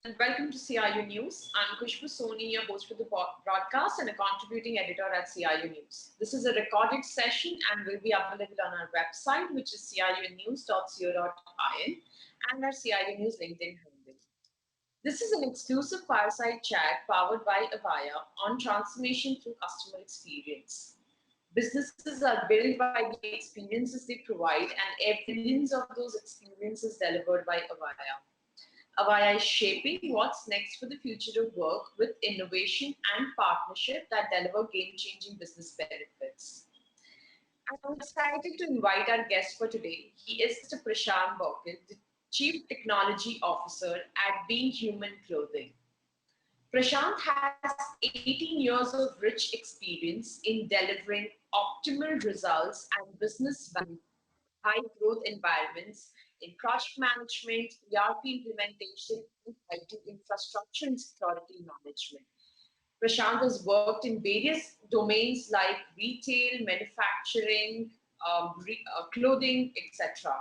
and welcome to CIU News. I'm Kushbu Soni, your host for the broadcast and a contributing editor at CIU News. This is a recorded session and will be available on our website, which is ciunews.co.in, and our CIU News LinkedIn handle. This is an exclusive fireside chat powered by Avaya on transformation through customer experience. Businesses are built by the experiences they provide, and millions of those experiences delivered by Avaya. Avaya is shaping what's next for the future of work with innovation and partnership that deliver game-changing business benefits. I'm excited to invite our guest for today. He is Mr. Prashant Bokit, the Chief Technology Officer at Being Human Clothing. Prashant has 18 years of rich experience in delivering optimal results and business value high growth environments in project management, ERP implementation, and IT infrastructure and security management. Prashant has worked in various domains like retail, manufacturing, clothing, etc.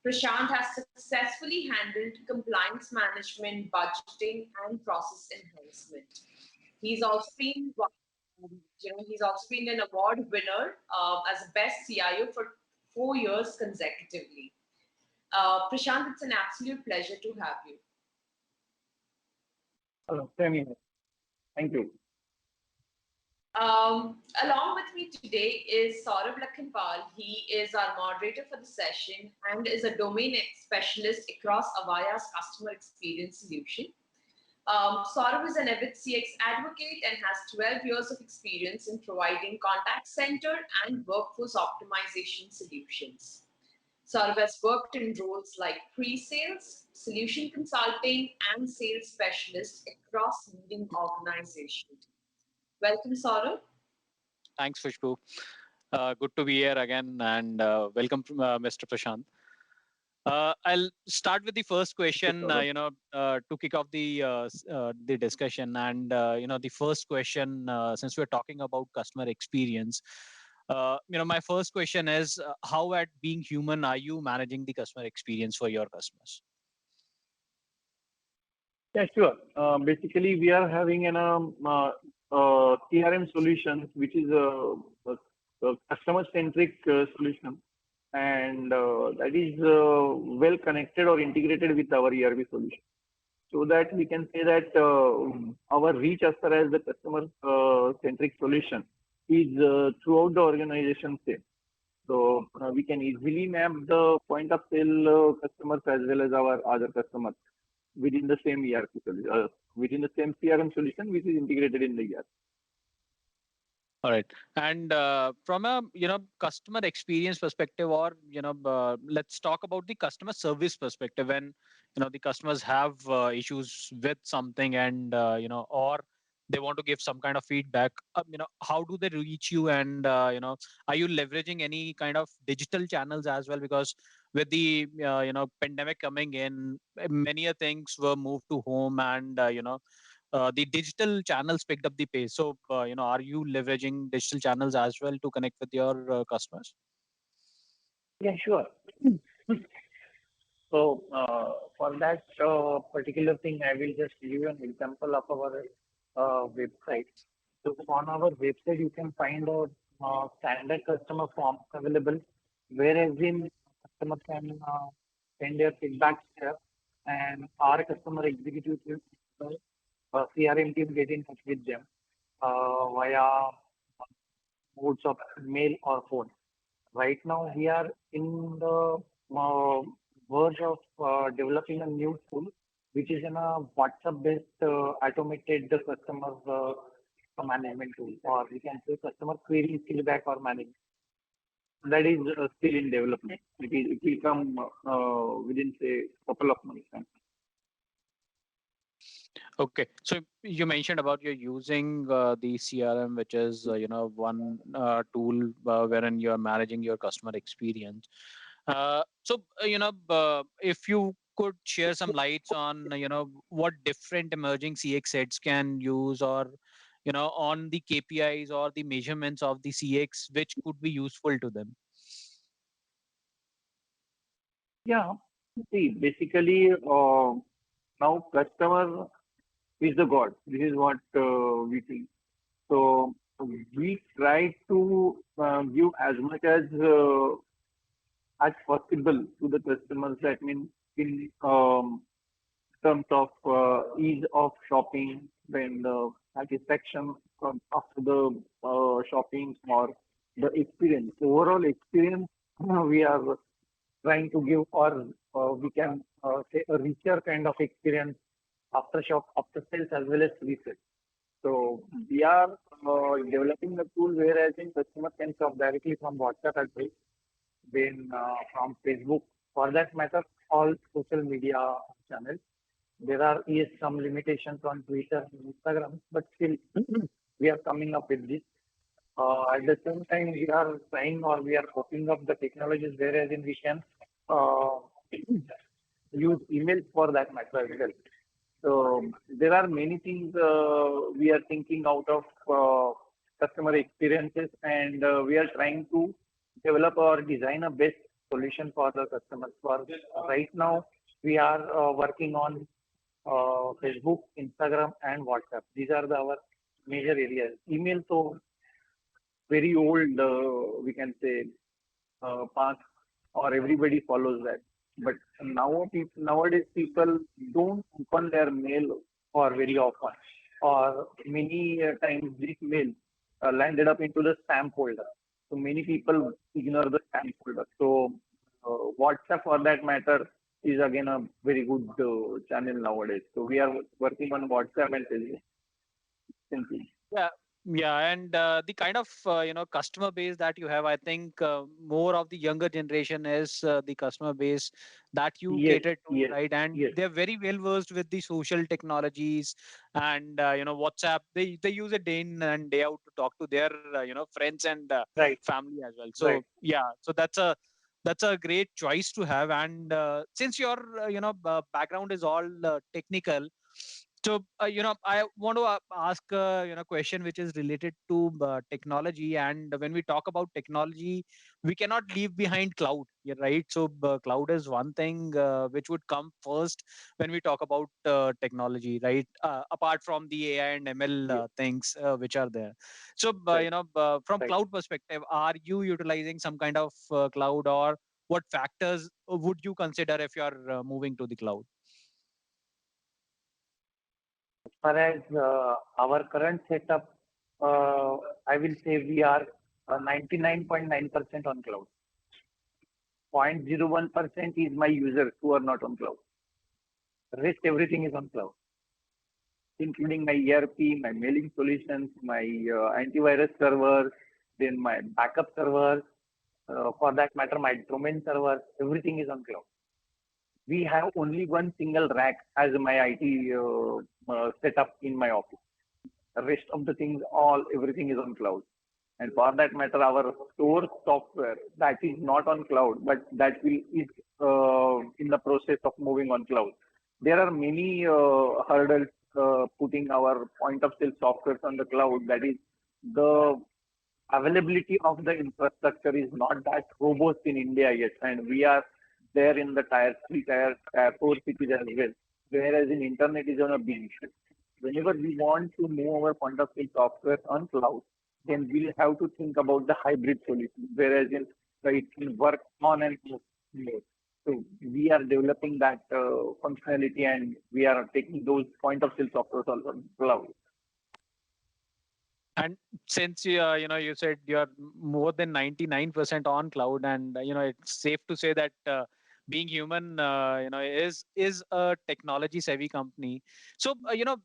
Prashant has successfully handled compliance management, budgeting, and process enhancement. He's also been, he's also been an award winner as a best CIO for 4 years consecutively. Prashant, it's an absolute pleasure to have you. Hello, same here. Thank you. Along with me today is Saurabh Lakhanpal. He is our moderator for the session and is a domain specialist across Avaya's customer experience solution. Saurabh is an avid CX advocate and has 12 years of experience in providing contact center and workforce optimization solutions. Saurabh has worked in roles like pre-sales, solution consulting, and sales specialist across leading organizations. Welcome, Saurabh. Thanks, Khushbu. Good to be here again, and welcome, Mr. Prashant. I'll start with the first question, to kick off the discussion. And the first question, since we're talking about customer experience, my first question is, how at Being Human are you managing the customer experience for your customers? Yeah, sure. Basically, we are having an CRM solution, which is a customer-centric solution, and that is well connected or integrated with our ERP solution. So that we can say that our reach as far as the customer-centric solution is throughout the organization same. So we can easily map the point of sale customers as well as our other customers within the same ERP solution, within the same CRM solution, which is integrated in the ERP. All right. And from a customer experience perspective, or let's talk about the customer service perspective. When the customers have issues with something, and or they want to give some kind of feedback, how do they reach you? And are you leveraging any kind of digital channels as well? Because with the pandemic coming in, many things were moved to home, and the digital channels picked up the pace. So, are you leveraging digital channels as well to connect with your customers? Yeah, sure. So, for that particular thing, I will just give you an example of our website. So, on our website, you can find a standard customer form available, whereas in customer can send their feedback there, and our customer executive CRM team get in touch with them via modes of mail or phone. Right now, we are in the verge of developing a new tool, which is in a WhatsApp-based automated customer management tool, or we can say customer query feedback or management. That is still in development. It will come within, say, couple of months. Okay, so you mentioned about you're using the CRM, which is one tool wherein you are managing your customer experience. So if you could share some lights on what different emerging CX heads can use, or on the KPIs or the measurements of the CX, which could be useful to them. Yeah, see, basically. now customer is the God. This is what we think. So we try to give as possible to the customers. That means in terms of ease of shopping, then the satisfaction after the shopping or the experience, overall experience we are trying to give, or we can say a richer kind of experience after shop, after sales as well as pre-sales. So we are developing the tool whereas in customer can shop directly from WhatsApp as well, then from Facebook, for that matter, all social media channels. There are yes some limitations on Twitter and Instagram, but still we are coming up with this. At the same time, we are trying or we are hooking up the technologies whereas in we can uh, use emails for that matter as well. So there are many things we are thinking out of customer experiences, and we are trying to develop or design a best solution for the customers. For right now, we are working on Facebook, Instagram, and WhatsApp. These are our major areas. Email, so very old, we can say, path, or everybody follows that. But nowadays, people don't open their mail or very often, or many times this mail landed up into the spam folder. So many people ignore the spam folder. So WhatsApp, for that matter, is again a very good channel nowadays. So we are working on WhatsApp and Facebook. Simple. Yeah, yeah, and the kind of customer base that you have, I think more of the younger generation is the customer base that you Yes, cater to, yes, right? And yes. they're very well versed with the social technologies and WhatsApp. They use it day in and day out to talk to their friends and Right, family as well. right. So yeah, so that's a great choice to have. And since your background is all technical, so I want to ask question which is related to technology. And when we talk about technology, we cannot leave behind cloud, yeah, right? So cloud is one thing which would come first when we talk about technology, right? Apart from the AI and ML Yes, things which are there. So right, from right. cloud perspective, are you utilizing some kind of cloud, or what factors would you consider if you are moving to the cloud? As far as our current setup, I will say we are 99.9% on cloud. 0.01% is my users who are not on cloud. Rest everything is on cloud, including my ERP, my mailing solutions, my antivirus servers, then my backup servers, for that matter, my domain servers, everything is on cloud. We have only one single rack as my IT setup in my office. The rest of the things, everything is on cloud. And for that matter, our store software that is not on cloud, but that will is in the process of moving on cloud. There are many hurdles putting our point of sale softwares on the cloud. That is, the availability of the infrastructure is not that robust in India yet, and we are there in the tier 3, tier 4 cities as well. Whereas in internet is on a big issue. Whenever we want to move our point of sale software on cloud, then we'll have to think about the hybrid solution. Whereas in it can work on and off mode. So we are developing that functionality, and we are taking those point of sale software also on cloud. And since you said you're more than 99% on cloud, and it's safe to say that being human is a technology savvy company. So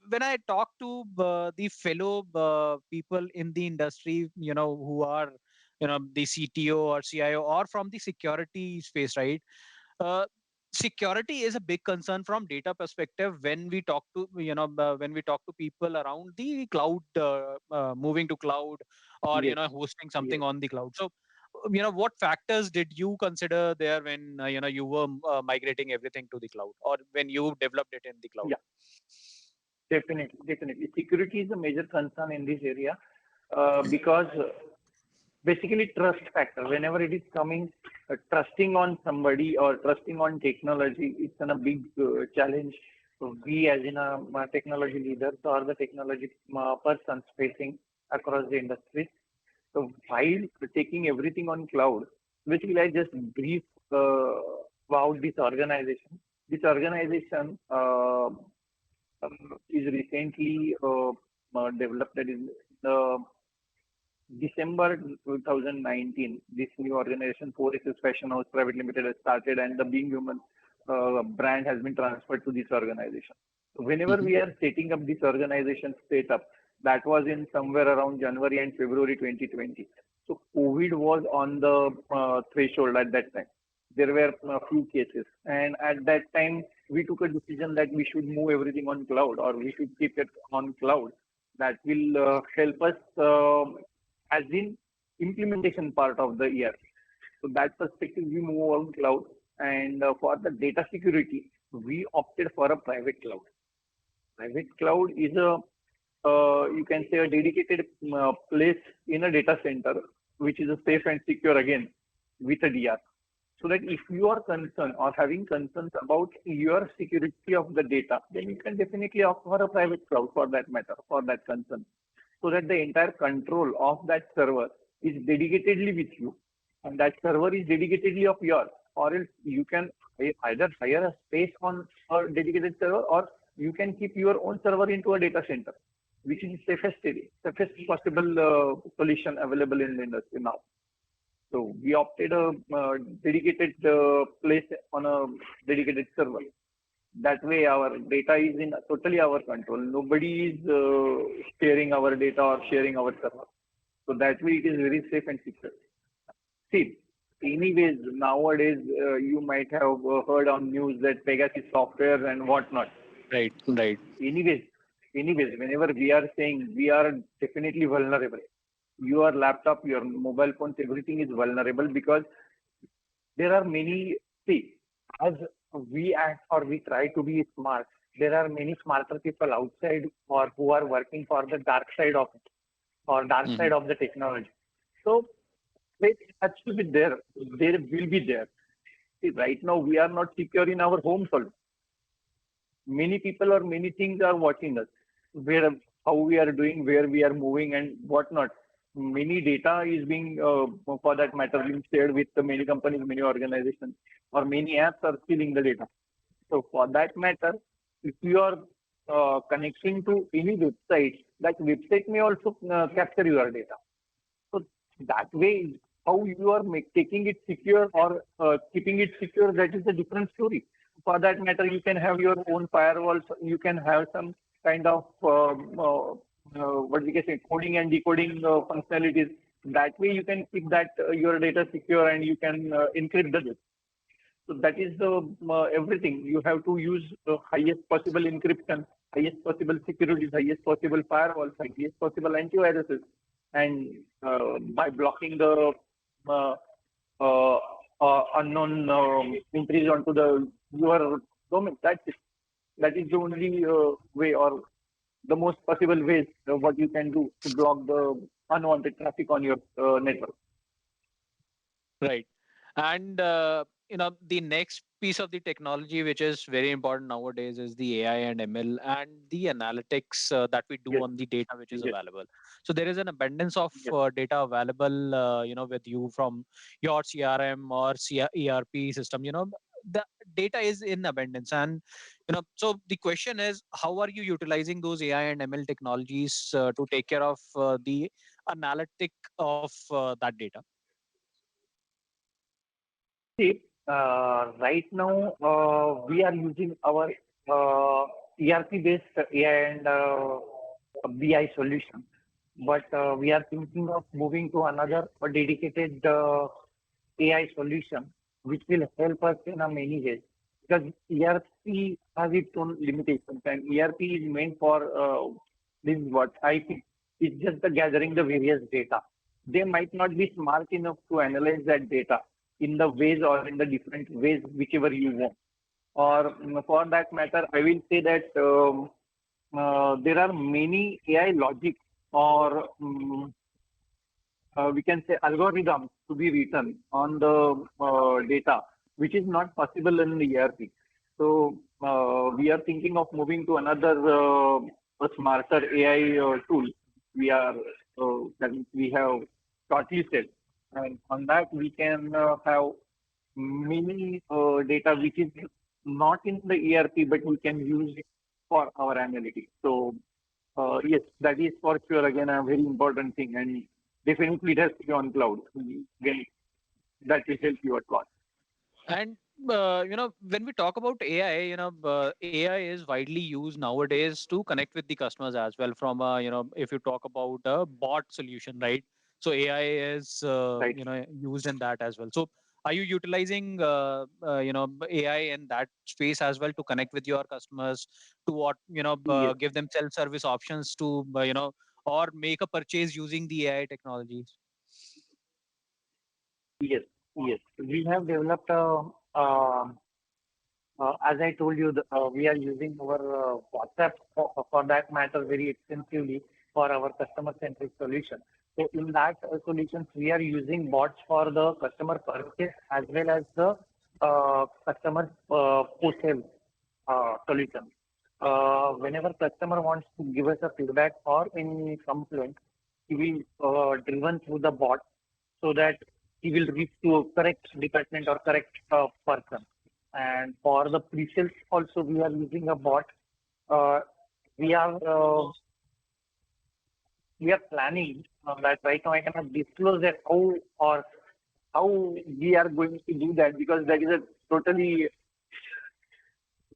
when I talk to the fellow people in the industry, who are the CTO or CIO or from the security space, right? uh, Security is a big concern from data perspective when we talk to when we talk to people around the cloud, moving to cloud, or Yes, hosting yes. something on the cloud. So what factors did you consider there when you were migrating everything to the cloud, or when you developed it in the cloud? Yeah, definitely, definitely. Security is a major concern in this area because basically trust factor. Whenever it is coming, trusting on somebody or trusting on technology, it's a big challenge So we as in technology leaders or the technology persons facing across the industry. So while taking everything on cloud, basically I just brief about this organization. This organization is recently developed in December 2019. This new organization, 4SS Fashion House Private Limited, has started, and the Being Human brand has been transferred to this organization. Whenever we are setting up this organization setup, that was in somewhere around January and February 2020. So COVID was on the threshold at that time. There were a few cases, and at that time we took a decision that we should move everything on cloud, or we should keep it on cloud. That will help us as in implementation part of the year. So that perspective, we move on cloud, and for the data security, we opted for a private cloud. Private cloud is a you can say a dedicated place in a data center, which is a safe and secure again with a DR. So that if you are concerned or having concerns about your security of the data, then you can definitely opt for a private cloud for that matter, for that concern. So that the entire control of that server is dedicatedly with you, and that server is dedicatedly of yours, or else you can either hire a space on a dedicated server, or you can keep your own server into a data center, which is the safest possible solution available in the industry now. So we opted a dedicated place on a dedicated server. That way, our data is in totally our control. Nobody is sharing our data or sharing our server. So that way, it is very safe and secure. See, anyways, nowadays you might have heard on news that Pegasus software and whatnot. Right. Anyways, whenever we are saying we are definitely vulnerable, your laptop, your mobile phones, everything is vulnerable because there are many, see, as we act or we try to be smart, there are many smarter people outside or who are working for the dark side of it or dark side of the technology. So it has to be there. There will be there. See, right now we are not secure in our homes also. Many people or many things are watching us, where how we are doing, where we are moving, and whatnot. Many data is being, for that matter, being shared with the many companies, many organizations, or many apps are stealing the data. So for that matter, if you are connecting to any website, that website may also capture your data. So that way, how you are taking it secure or keeping it secure, that is a different story. For that matter, you can have your own firewalls. You can have some kind of what we can say coding and decoding functionalities. That way, you can keep that your data secure and you can encrypt the data. So that is the everything. You have to use the highest possible encryption, highest possible security, highest possible firewalls, highest possible antiviruses, and by blocking the unknown entries onto the your domain. That's it. That is the only way or the most possible ways what you can do to block the unwanted traffic on your network. Right. And the next piece of the technology which is very important nowadays is the AI and ML and the analytics that we do Yes. on the data which is Yes. available. So there is an abundance of Yes. data available, with you from your CRM or ERP system. The data is in abundance, and so the question is, how are you utilizing those AI and ML technologies to take care of the analytic of that data? See, right now we are using our ERP-based AI and BI solution, but we are thinking of moving to another dedicated AI solution, which will help us in a many ways. Because ERP has its own limitations, and ERP is meant for this is what I think. It's just the gathering the various data. They might not be smart enough to analyze that data in the ways or in the different ways, whichever you want. Or for that matter, I will say that there are many AI logic or we can say algorithms to be written on the data, which is not possible in the ERP. So we are thinking of moving to another a smarter AI tool. We are that means we have shortlisted, and on that we can have many data which is not in the ERP, but we can use it for our analytics. So yes, that is for sure again a very important thing, and definitely it has to be on cloud. Again, that will help you a lot. And when we talk about AI, AI is widely used nowadays to connect with the customers as well. From if you talk about a bot solution, right? So AI is Right. used in that as well. So are you utilizing AI in that space as well to connect with your customers, to Yes. give them self-service options to or make a purchase using the AI technologies? Yes. Yes. We have developed as I told you, we are using our WhatsApp for that matter very extensively for our customer-centric solution. So in that solutions, we are using bots for the customer purchase as well as the customer post-sale solution. Whenever customer wants to give us a feedback or any complaint, he will driven through the bot so that he will reach to a correct department or correct person. And for the pre-sales also, we are using a bot. Uh, we are uh, we are planning that right now I cannot disclose that how we are going to do that because that is a totally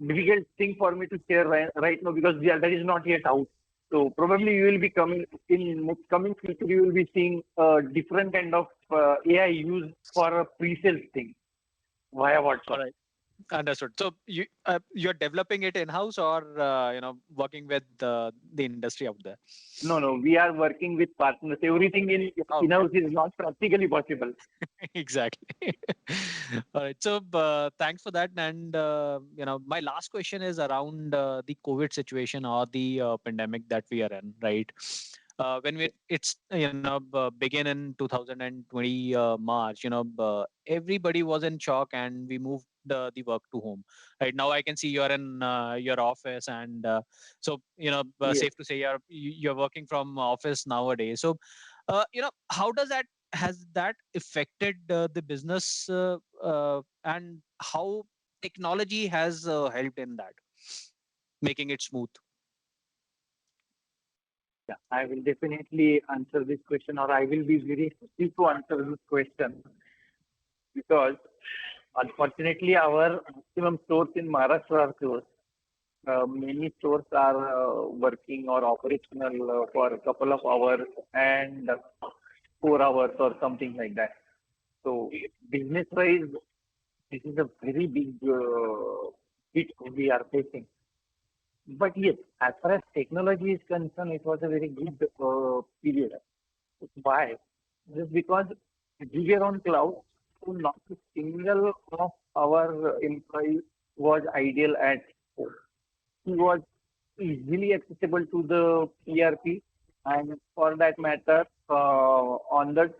difficult thing for me to share right now because that is not yet out. So probably you will be coming in next coming future. You will be seeing different kind of AI used for a pre-sales thing via All WhatsApp. right. Understood. So you're developing it in-house or working with the industry out there? No, no, we are working with partners. Everything in-house is not practically possible. Exactly. All right. So thanks for that. And my last question is around the COVID situation or the pandemic that we are in, right? When it's begin in 2020 March, everybody was in shock and we moved the work to home. Right now, I can see you're in your office, and so Yes. safe to say you're working from office nowadays. So how does that has that affected the business and how technology has helped in that, making it smooth? Yeah, I will definitely answer this question, or I will be very happy to answer this question because unfortunately our maximum stores in Maharashtra are closed. Many stores are working or operational for a couple of hours and 4 hours or something like that. So business-wise, this is a very big hit we are facing. But yes, as far as technology is concerned, it was a very good period. Why? Just because we were on cloud, so not a single of our employees was ideal at home. He was easily accessible to the ERP, and for that matter, on the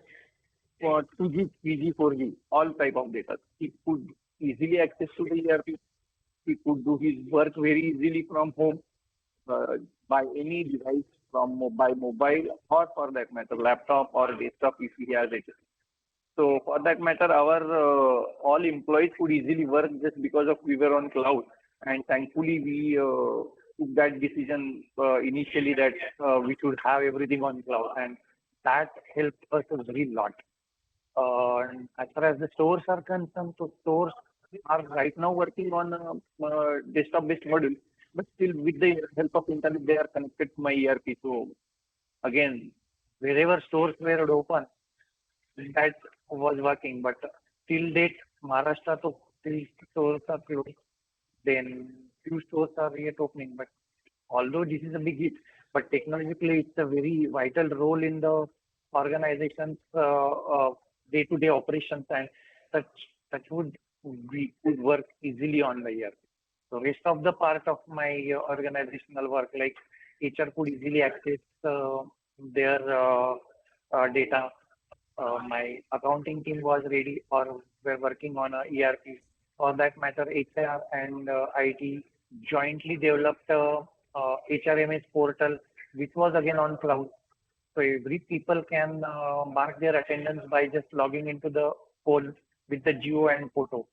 2G, 3G, 4G, all type of data. He could easily access to the ERP. He could do his work very easily from home uh, by any device by mobile or for that matter laptop or desktop if he has it. So for that matter, our all employees could easily work just because of we were on cloud, and thankfully we took that decision initially that we should have everything on cloud, and that helped us a very lot. And as far as the stores are concerned, so stores are right now working on a desktop-based model, but still with the help of internet, they are connected to my ERP. So again, wherever stores were open, that was working. But till date, Maharashtra, so still stores are closed. Then few stores are yet opening. But although this is a big hit, but technologically it's a very vital role in the organization's day-to-day operations, and such would we could work easily on the year. So rest of the part of my organizational work, like HR could easily access their data. My accounting team was ready or were working on a ERP. For that matter, HR and IT jointly developed a HRMS portal, which was again on cloud. So every people can mark their attendance by just logging into the phone with the geo and photo.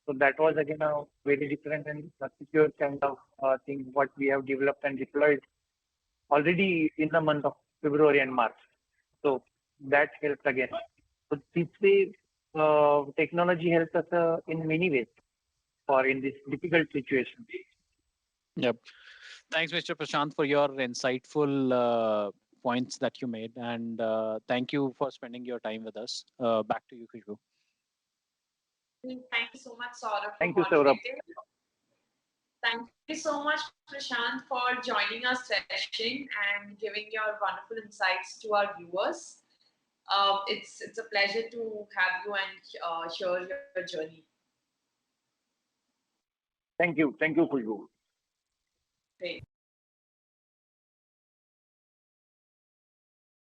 So that was again a very different and secure kind of thing what we have developed and deployed already in the month of February and March. So that helps again. So this way, technology helps us in many ways for in this difficult situation. Yep. Thanks, Mr. Prashant, for your insightful points that you made, and thank you for spending your time with us. Back to you, Khushbu. Thank you so much, Saurabh, for Thank you, Saurabh. moderating. Thank you so much, Prashant, for joining our session and giving your wonderful insights to our viewers. It's a pleasure to have you and share your journey. Thank you, Khushbu. Great.